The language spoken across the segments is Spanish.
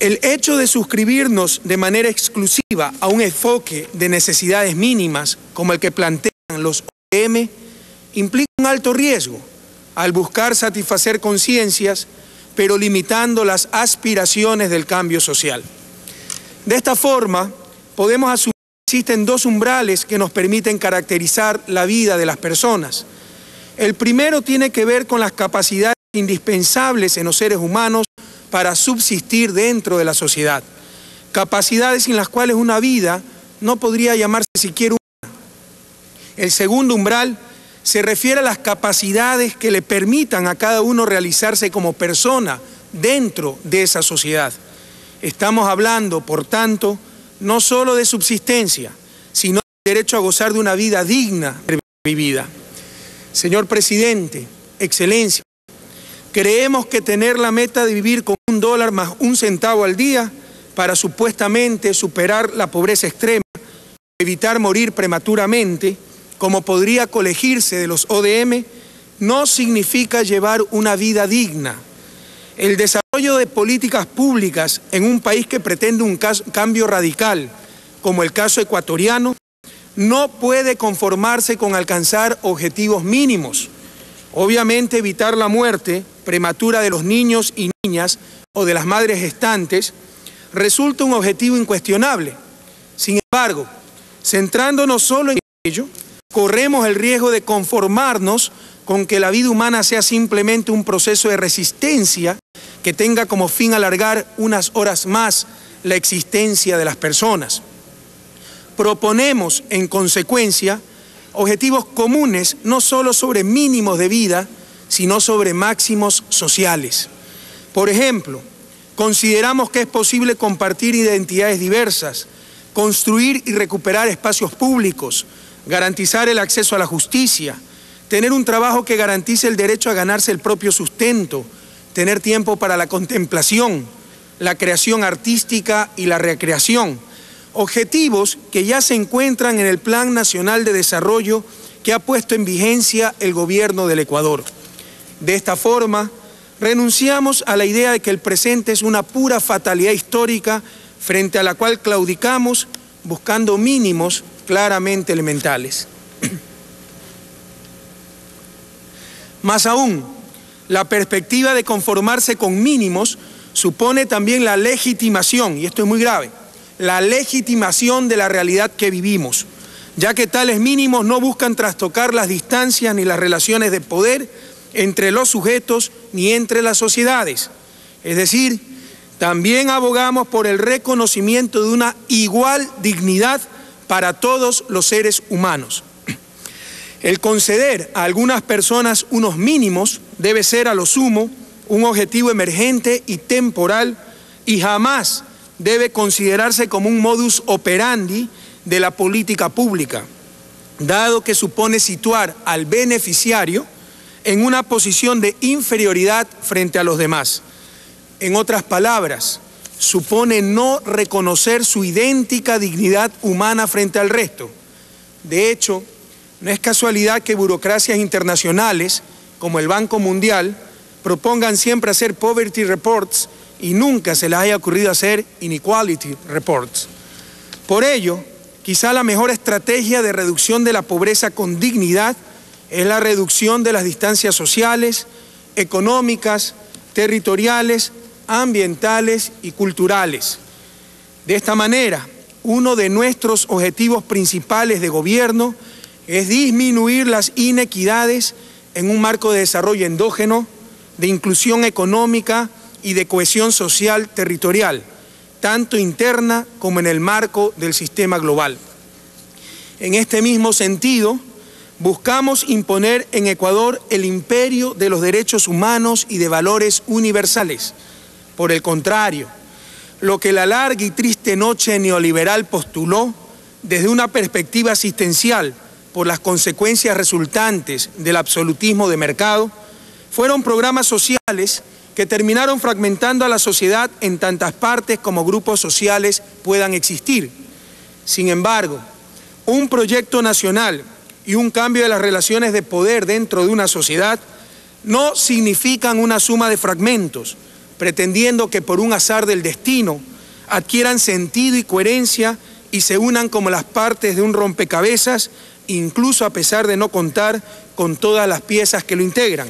El hecho de suscribirnos de manera exclusiva a un enfoque de necesidades mínimas, como el que plantean los ODM, implica un alto riesgo al buscar satisfacer conciencias, pero limitando las aspiraciones del cambio social. De esta forma, podemos asumir que existen dos umbrales que nos permiten caracterizar la vida de las personas. El primero tiene que ver con las capacidades indispensables en los seres humanos para subsistir dentro de la sociedad. Capacidades sin las cuales una vida no podría llamarse siquiera humana. El segundo umbral se refiere a las capacidades que le permitan a cada uno realizarse como persona dentro de esa sociedad. Estamos hablando, por tanto, no solo de subsistencia, sino del derecho a gozar de una vida digna de vivida. Señor Presidente, Excelencia, creemos que tener la meta de vivir con $1 más 1 centavo al día para supuestamente superar la pobreza extrema, evitar morir prematuramente, como podría colegirse de los ODM, no significa llevar una vida digna. El desarrollo de políticas públicas en un país que pretende un cambio radical, como el caso ecuatoriano, no puede conformarse con alcanzar objetivos mínimos. Obviamente, evitar la muerte prematura de los niños y niñas o de las madres gestantes resulta un objetivo incuestionable. Sin embargo, centrándonos solo en ello, corremos el riesgo de conformarnos con que la vida humana sea simplemente un proceso de resistencia que tenga como fin alargar unas horas más la existencia de las personas. Proponemos, en consecuencia, objetivos comunes no solo sobre mínimos de vida, sino sobre máximos sociales. Por ejemplo, consideramos que es posible compartir identidades diversas, construir y recuperar espacios públicos, garantizar el acceso a la justicia, tener un trabajo que garantice el derecho a ganarse el propio sustento, tener tiempo para la contemplación, la creación artística y la recreación. Objetivos que ya se encuentran en el Plan Nacional de Desarrollo que ha puesto en vigencia el gobierno del Ecuador. De esta forma, renunciamos a la idea de que el presente es una pura fatalidad histórica frente a la cual claudicamos buscando mínimos claramente elementales. Más aún, la perspectiva de conformarse con mínimos supone también la legitimación, y esto es muy grave, la legitimación de la realidad que vivimos, ya que tales mínimos no buscan trastocar las distancias ni las relaciones de poder entre los sujetos ni entre las sociedades. Es decir, también abogamos por el reconocimiento de una igual dignidad para todos los seres humanos. El conceder a algunas personas unos mínimos debe ser a lo sumo un objetivo emergente y temporal y jamás debe considerarse como un modus operandi de la política pública, dado que supone situar al beneficiario en una posición de inferioridad frente a los demás. En otras palabras, supone no reconocer su idéntica dignidad humana frente al resto. De hecho, no es casualidad que burocracias internacionales, como el Banco Mundial, propongan siempre hacer poverty reports y nunca se les haya ocurrido hacer inequality reports. Por ello, quizá la mejor estrategia de reducción de la pobreza con dignidad es la reducción de las distancias sociales, económicas, territoriales, ambientales y culturales. De esta manera, uno de nuestros objetivos principales de gobierno es disminuir las inequidades en un marco de desarrollo endógeno, de inclusión económica y de cohesión social territorial, tanto interna como en el marco del sistema global. En este mismo sentido, buscamos imponer en Ecuador el imperio de los derechos humanos y de valores universales. Por el contrario, lo que la larga y triste noche neoliberal postuló desde una perspectiva asistencial por las consecuencias resultantes del absolutismo de mercado, fueron programas sociales que terminaron fragmentando a la sociedad en tantas partes como grupos sociales puedan existir. Sin embargo, un proyecto nacional y un cambio de las relaciones de poder dentro de una sociedad no significan una suma de fragmentos, pretendiendo que por un azar del destino adquieran sentido y coherencia y se unan como las partes de un rompecabezas, incluso a pesar de no contar con todas las piezas que lo integran.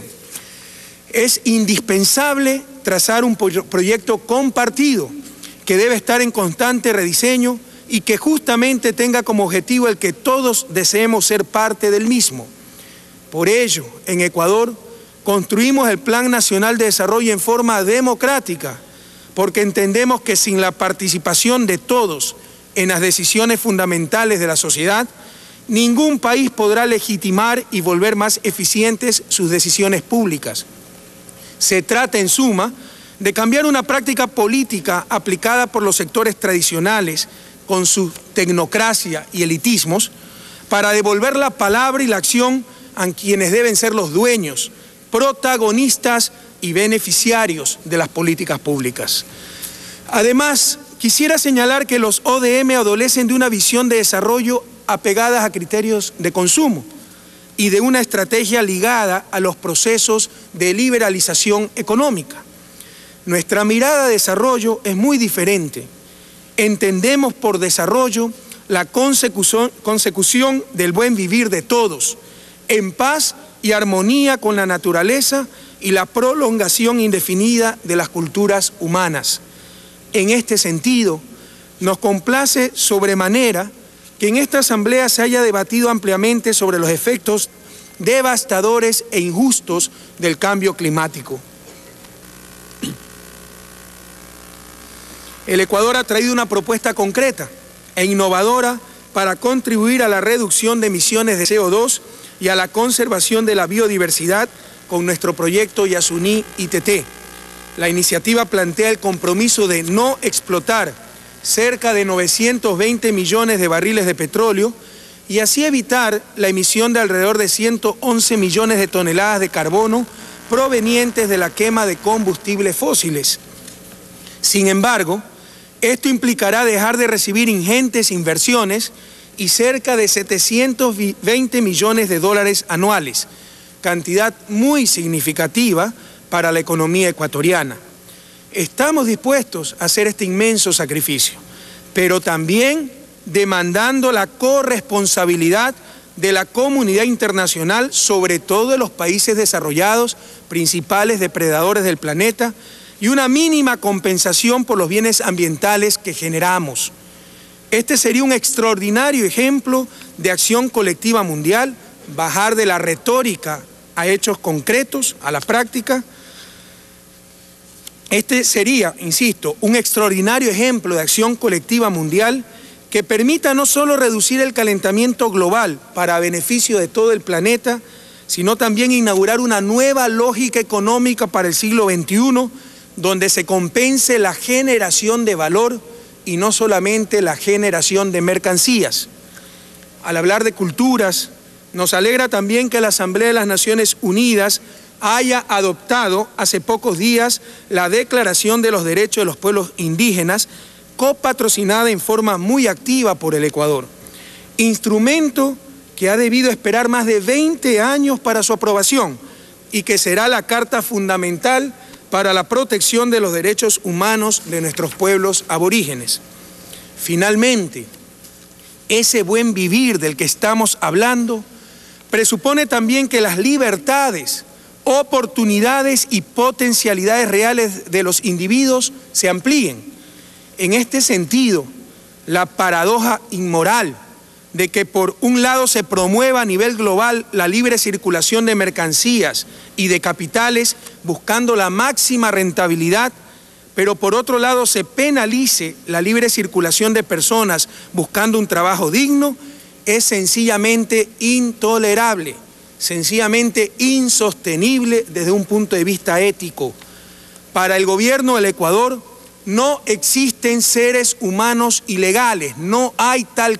Es indispensable trazar un proyecto compartido que debe estar en constante rediseño y que justamente tenga como objetivo el que todos deseemos ser parte del mismo. Por ello, en Ecuador, construimos el Plan Nacional de Desarrollo en forma democrática, porque entendemos que sin la participación de todos en las decisiones fundamentales de la sociedad, ningún país podrá legitimar y volver más eficientes sus decisiones públicas. Se trata, en suma, de cambiar una práctica política aplicada por los sectores tradicionales con su tecnocracia y elitismos para devolver la palabra y la acción a quienes deben ser los dueños, protagonistas y beneficiarios de las políticas públicas. Además, quisiera señalar que los ODM adolecen de una visión de desarrollo apegadas a criterios de consumo y de una estrategia ligada a los procesos de liberalización económica. Nuestra mirada de desarrollo es muy diferente. Entendemos por desarrollo la consecución del buen vivir de todos, en paz y armonía con la naturaleza y la prolongación indefinida de las culturas humanas. En este sentido, nos complace sobremanera que en esta asamblea se haya debatido ampliamente sobre los efectos devastadores e injustos del cambio climático. El Ecuador ha traído una propuesta concreta e innovadora para contribuir a la reducción de emisiones de CO2 y a la conservación de la biodiversidad con nuestro proyecto Yasuní ITT. La iniciativa plantea el compromiso de no explotar cerca de 920 millones de barriles de petróleo y así evitar la emisión de alrededor de 111 millones de toneladas de carbono provenientes de la quema de combustibles fósiles. Sin embargo, esto implicará dejar de recibir ingentes inversiones y cerca de 720 millones de dólares anuales, cantidad muy significativa para la economía ecuatoriana. Estamos dispuestos a hacer este inmenso sacrificio, pero también demandando la corresponsabilidad de la comunidad internacional, sobre todo de los países desarrollados, principales depredadores del planeta, y una mínima compensación por los bienes ambientales que generamos. Este sería un extraordinario ejemplo de acción colectiva mundial, bajar de la retórica a hechos concretos, a la práctica. Este sería, insisto, un extraordinario ejemplo de acción colectiva mundial que permita no solo reducir el calentamiento global para beneficio de todo el planeta, sino también inaugurar una nueva lógica económica para el siglo XXI, donde se compense la generación de valor y no solamente la generación de mercancías. Al hablar de culturas, nos alegra también que la Asamblea de las Naciones Unidas haya adoptado hace pocos días la Declaración de los Derechos de los Pueblos Indígenas, copatrocinada en forma muy activa por el Ecuador, instrumento que ha debido esperar más de 20 años para su aprobación y que será la carta fundamental para la protección de los derechos humanos de nuestros pueblos aborígenes. Finalmente, ese buen vivir del que estamos hablando presupone también que las libertades, oportunidades y potencialidades reales de los individuos se amplíen. En este sentido, la paradoja inmoral de que por un lado se promueva a nivel global la libre circulación de mercancías y de capitales buscando la máxima rentabilidad, pero por otro lado se penalice la libre circulación de personas buscando un trabajo digno, es sencillamente intolerable, sencillamente insostenible desde un punto de vista ético. Para el gobierno del Ecuador no existen seres humanos ilegales, no hay tal